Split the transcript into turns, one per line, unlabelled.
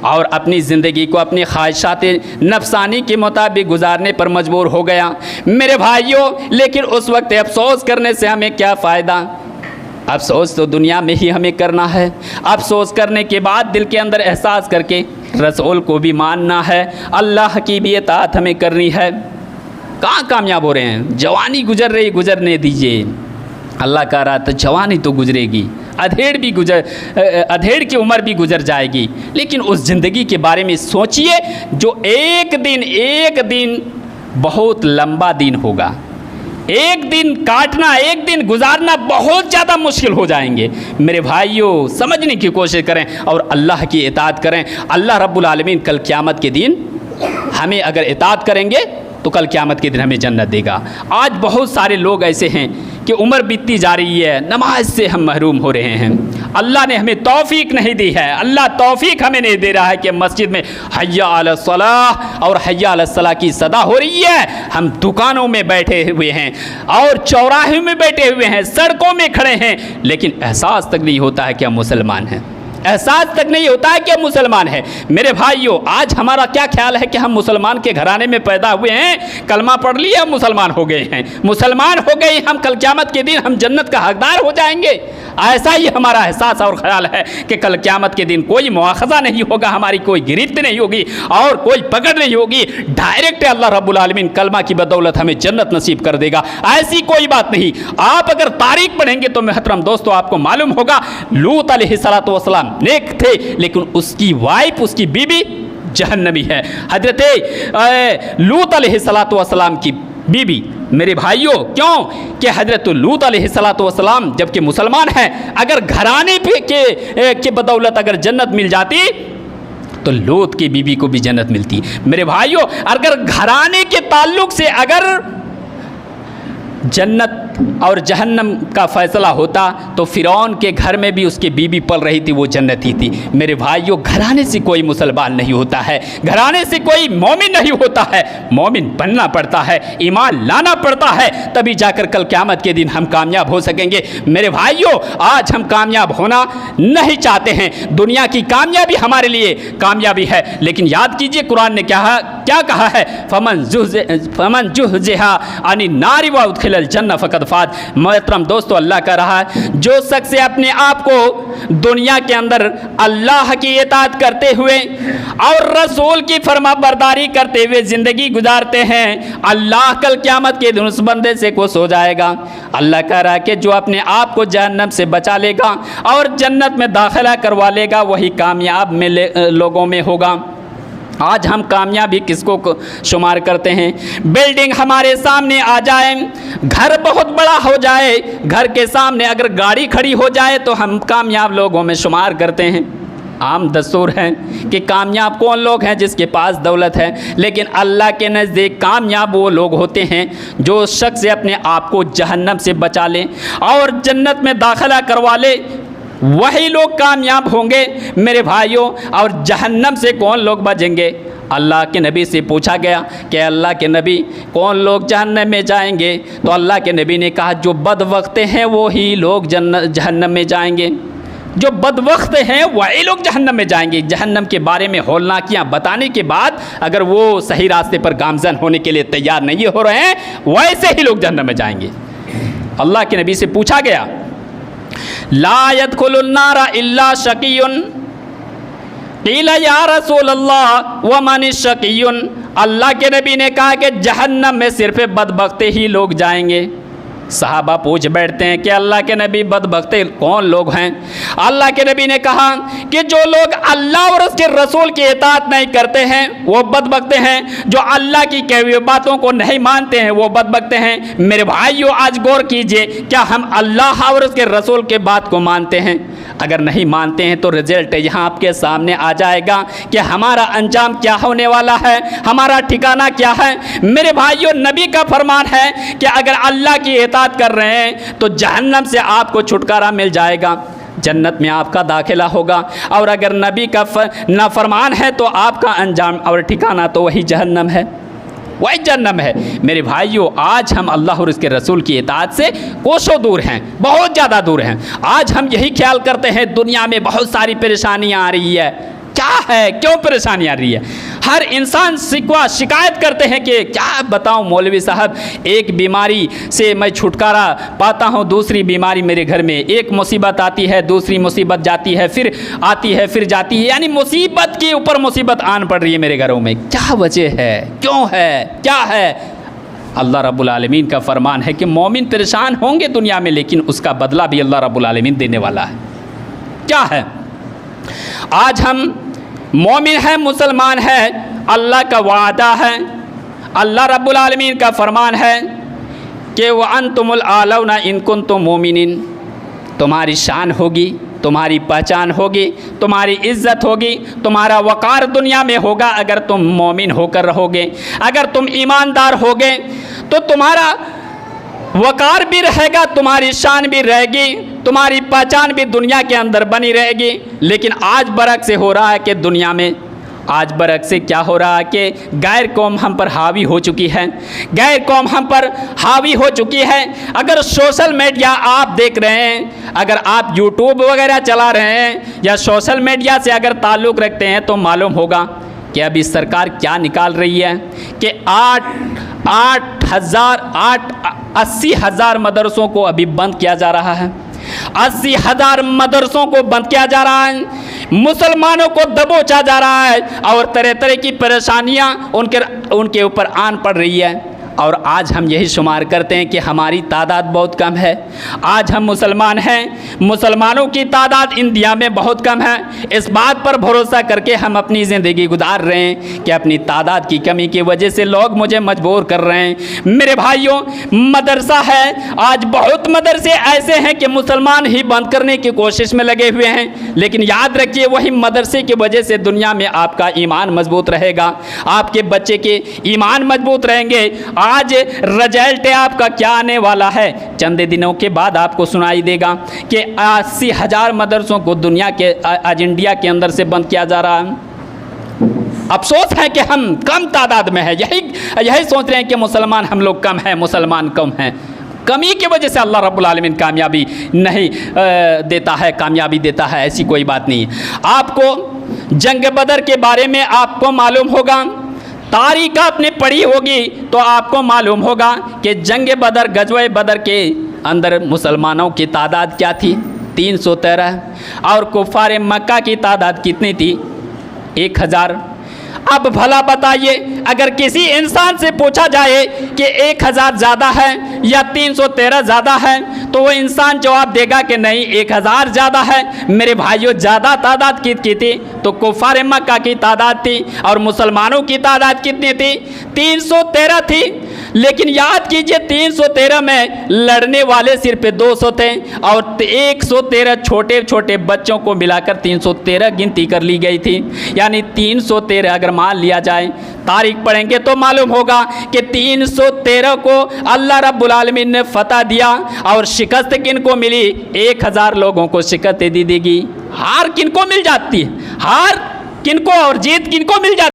और अपनी ज़िंदगी को अपनी ख्वाहिशात नफसानी के मुताबिक गुजारने पर मजबूर हो गया। मेरे भाइयों, लेकिन उस वक्त अफसोस करने से हमें क्या फ़ायदा? अफसोस तो दुनिया में ही हमें करना है। अफसोस करने के बाद दिल के अंदर एहसास करके रसूल को भी मानना है, अल्लाह की भी इताअत हमें करनी है। कहाँ कामयाब हो रहे हैं? जवानी गुजर रही, गुजरने दीजिए। अल्लाह कह रहा तो जवानी तो गुजरेगी, अधेड़ की उम्र भी गुजर जाएगी, लेकिन उस ज़िंदगी के बारे में सोचिए जो एक दिन बहुत लंबा दिन होगा। एक दिन काटना, एक दिन गुजारना बहुत ज़्यादा मुश्किल हो जाएंगे। मेरे भाइयों, समझने की कोशिश करें और अल्लाह की इताअत करें। अल्लाह रब्बुल आलमीन कल क़यामत के दिन हमें अगर इताअत करेंगे तो कल क़यामत के दिन हमें जन्नत देगा। आज बहुत सारे लोग ऐसे हैं कि उम्र बीतती जा रही है, नमाज से हम महरूम हो रहे हैं। अल्लाह ने हमें तौफीक नहीं दी है। अल्लाह तौफीक हमें नहीं दे रहा है कि मस्जिद में हय्या अला सलाह और हय्या अला सलाह की सदा हो रही है, हम दुकानों में बैठे हुए हैं और चौराहे में बैठे हुए हैं, सड़कों में खड़े हैं, लेकिन एहसास तक नहीं होता है कि हम मुसलमान हैं। एहसास तक नहीं होता है कि हम मुसलमान हैं। मेरे भाइयों, आज हमारा क्या ख्याल है कि हम मुसलमान के घराने में पैदा हुए हैं, कलमा पढ़ लिया, मुसलमान हो गए हैं, मुसलमान हो गए, हम कल क़यामत के दिन हम जन्नत का हकदार हो जाएंगे। ऐसा ही हमारा एहसास और ख्याल है कि कल क़यामत के दिन कोई मुआखज़ा नहीं होगा, हमारी कोई गिरफ्त नहीं होगी और कोई पकड़ नहीं होगी। डायरेक्ट अल्लाह रब्बुल आलमीन कलमा की बदौलत हमें जन्नत नसीब कर देगा। ऐसी कोई बात नहीं। आप अगर तारीख पढ़ेंगे तो मोहतरम दोस्तों, आपको मालूम होगा लूत अलैहिस्सलातु वस्सलाम नेक थे, लेकिन उसकी वाइफ, उसकी बीबी जहन्नमी है। हजरत लूत अलैहिस्सलातु वस्सलाम की बीबी, मेरे भाइयों, क्यों कि हजरत लूत अलैहिस्सलातु वस्सलाम जबकि मुसलमान हैं, अगर घराने पे के बदौलत अगर जन्नत मिल जाती तो लूत की बीबी को भी जन्नत मिलती। मेरे भाइयों, अगर घराने के ताल्लुक से अगर जन्नत और जहन्नम का फैसला होता तो फ़िरौन के घर में भी उसकी बीबी पल रही थी, वो जन्नती थी। मेरे भाइयों, घराने से कोई मुसलमान नहीं होता है, घराने से कोई मोमिन नहीं होता है। मोमिन बनना पड़ता है, ईमान लाना पड़ता है, तभी जाकर कल क़यामत के दिन हम कामयाब हो सकेंगे। मेरे भाइयों, आज हम कामयाब होना नहीं चाहते हैं। दुनिया की कामयाबी हमारे लिए कामयाबी है, लेकिन याद कीजिए कुरान ने क्या कहा है, फमन जुहज़िहा अनिन नारि व उदखिलल जन्नह फ़क़द फ़ाज़। मोहतरम दोस्तों, अल्लाह कह रहा है जो शख्स अपने आप को दुनिया के अंदर अल्लाह की इताअत करते हुए और रसूल की फरमाबरदारी करते हुए ज़िंदगी गुजारते हैं, अल्लाह कल क़यामत के दिन उस बंदे से खुश हो जाएगा। अल्लाह कह रहा है कि जो अपने आप को जहन्नम से बचा लेगा और जन्नत में दाखिला करवा लेगा, वही कामयाब लोगों में होगा। आज हम कामयाबी किसको शुमार करते हैं? बिल्डिंग हमारे सामने आ जाए, घर बहुत बड़ा हो जाए, घर के सामने अगर गाड़ी खड़ी हो जाए तो हम कामयाब लोगों में शुमार करते हैं। आम दस्तूर है कि कामयाब कौन लोग हैं? जिसके पास दौलत है। लेकिन अल्लाह के नज़दीक कामयाब वो लोग होते हैं जो शख्स अपने आप को जहन्नम से बचा ले और जन्नत में दाखिला करवा ले, वही लोग कामयाब होंगे मेरे भाइयों। और जहन्नम से कौन लोग बचेंगे? अल्लाह के नबी से पूछा गया कि अल्लाह के नबी, कौन लोग जहन्नम में जाएंगे? तो अल्लाह के नबी ने कहा जो बदवक्त हैं वो ही लोग जहन्नम में जाएंगे। जो बदवक्त हैं वही लोग जहन्नम में जाएंगे। जहन्नम के बारे में हौलनाकियाँ बताने के बाद अगर वो सही रास्ते पर गामज़न होने के लिए तैयार नहीं हो रहे हैं, वैसे ही लोग जहन्नम में जाएंगे। अल्लाह के नबी से पूछा गया ला यदखुलुन नारा इल्ला शकीयुन, क़ीला या रसूलल्लाह व मनिश शकीयुन। अल्लाह के नबी ने कहा कि जहन्नम में सिर्फ बदबख्ते ही लोग जाएंगे। सहाबा पूछ बैठते हैं कि अल्लाह के नबी बदबख्ते कौन लोग हैं? अल्लाह के नबी ने कहा कि जो लोग अल्लाह और उसके रसूल की इताअत नहीं करते हैं वो बदबख्ते हैं, जो अल्लाह की कही हुई बातों को नहीं मानते हैं वो बदबख्ते हैं। मेरे भाइयों, आज गौर कीजिए, क्या हम अल्लाह और उसके रसूल के बात को मानते हैं? अगर नहीं मानते हैं तो रिजल्ट यहाँ आपके सामने आ जाएगा कि हमारा अंजाम क्या होने वाला है, हमारा ठिकाना क्या है। मेरे भाइयों, नबी का फरमान है कि अगर अल्लाह की इताअत कर रहे हैं तो जहन्नम से आपको छुटकारा मिल जाएगा, जन्नत में आपका दाखिला होगा। और अगर नबी का नाफरमान है तो आपका अंजाम और ठिकाना तो वही जहन्नम है, वही जहन्नम है। मेरे भाइयों, आज हम अल्लाह और उसके रसूल की इताअत से कोसों दूर हैं, बहुत ज़्यादा दूर हैं। आज हम यही ख्याल करते हैं दुनिया में बहुत सारी परेशानियाँ आ रही है, क्या है, क्यों परेशानी आ रही है? हर इंसान शिकायत करते हैं कि क्या बताऊं मौलवी साहब, एक बीमारी से मैं छुटकारा पाता हूं, दूसरी बीमारी मेरे घर में, एक मुसीबत आती है, दूसरी मुसीबत जाती है, फिर आती है, फिर जाती है, यानी मुसीबत के ऊपर मुसीबत आन पड़ रही है मेरे घरों में। क्या वजह है, क्यों है, क्या है? अल्लाह रब्बुल आलमीन का फरमान है कि मोमिन परेशान होंगे दुनिया में, लेकिन उसका बदला भी अल्लाह रब्बुल आलमीन देने वाला है। क्या है? आज हम मोमिन हैं, मुसलमान हैं, अल्लाह का वादा है, अल्लाह रब्बुल आलमीन का फरमान है कि व अंतुमुल आलौना इन कुंतुम मोमिनिन, तुम्हारी शान होगी, तुम्हारी पहचान होगी, तुम्हारी इज्जत होगी, तुम्हारा वक़ार दुनिया में होगा अगर तुम मोमिन होकर रहोगे। अगर तुम ईमानदार होगे तो तुम्हारा वक़ार भी रहेगा, तुम्हारी शान भी रहेगी, तुम्हारी पहचान भी दुनिया के अंदर बनी रहेगी। लेकिन आज बरक से हो रहा है कि दुनिया में आज बरक से क्या हो रहा है कि गैर कौम हम पर हावी हो चुकी है, गैर कौम हम पर हावी हो चुकी है। अगर सोशल मीडिया आप देख रहे हैं, अगर आप यूट्यूब वगैरह चला रहे हैं या सोशल मीडिया से अगर ताल्लुक़ रखते हैं तो मालूम होगा कि अभी सरकार क्या निकाल रही है कि 80,000 मदरसों को अभी बंद किया जा रहा है। 80,000 मदरसों को बंद किया जा रहा है, मुसलमानों को दबोचा जा रहा है और तरह तरह की परेशानियां उनके ऊपर आन पड़ रही है। और आज हम यही शुमार करते हैं कि हमारी तादाद बहुत कम है। आज हम मुसलमान हैं, मुसलमानों की तादाद इंडिया में बहुत कम है। इस बात पर भरोसा करके हम अपनी ज़िंदगी गुजार रहे हैं कि अपनी तादाद की कमी की वजह से लोग मुझे मजबूर कर रहे हैं। मेरे भाइयों, मदरसा है, आज बहुत मदरसे ऐसे हैं कि मुसलमान ही बंद करने की कोशिश में लगे हुए हैं। लेकिन याद रखिए, वही मदरसे की वजह से दुनिया में आपका ईमान मजबूत रहेगा, आपके बच्चे के ईमान मजबूत रहेंगे। आज रिजल्ट आपका क्या आने वाला है, चंद दिनों के बाद आपको सुनाई देगा कि 80,000 मदरसों को दुनिया के आज इंडिया के अंदर से बंद किया जा रहा है। अफसोस है कि हम कम तादाद में है, यही सोच रहे हैं कि मुसलमान हम लोग कम हैं, मुसलमान कम हैं। कमी की वजह से अल्लाह रब्बुल आलमीन कामयाबी नहीं देता है, कामयाबी देता है, ऐसी कोई बात नहीं है। आपको जंग बदर के बारे में आपको मालूम होगा, तारीख आपने पढ़ी होगी तो आपको मालूम होगा कि जंग बदर, गज़वे बदर के अंदर मुसलमानों की तादाद क्या थी? 313। और कुफ़ार मक्का की तादाद कितनी थी? 1000। अब भला बताइए, अगर किसी इंसान से पूछा जाए कि 1000 ज़्यादा है या 313 ज़्यादा है, तो वो इंसान जवाब देगा कि नहीं, 1000 ज़्यादा है। मेरे भाइयों, ज़्यादा तादाद कितनी थी? तो कुफ़ार मक्का की तादाद थी। और मुसलमानों की तादाद कितनी थी? 313 थी। लेकिन याद कीजिए, 313 में लड़ने वाले सिर्फ 200 थे और 113 छोटे छोटे बच्चों को मिलाकर 313 गिनती कर ली गई थी। यानी 313 अगर मान लिया जाए, तारीख पढ़ेंगे तो मालूम होगा कि 313 को अल्लाह रब्बुल आलमीन ने फतह दिया। और शिकस्त किन को मिली? 1000 लोगों को शिकस्त दे दी देगी। हार किन को मिल जाती है? हार किन को और जीत किन को मिल जाती है?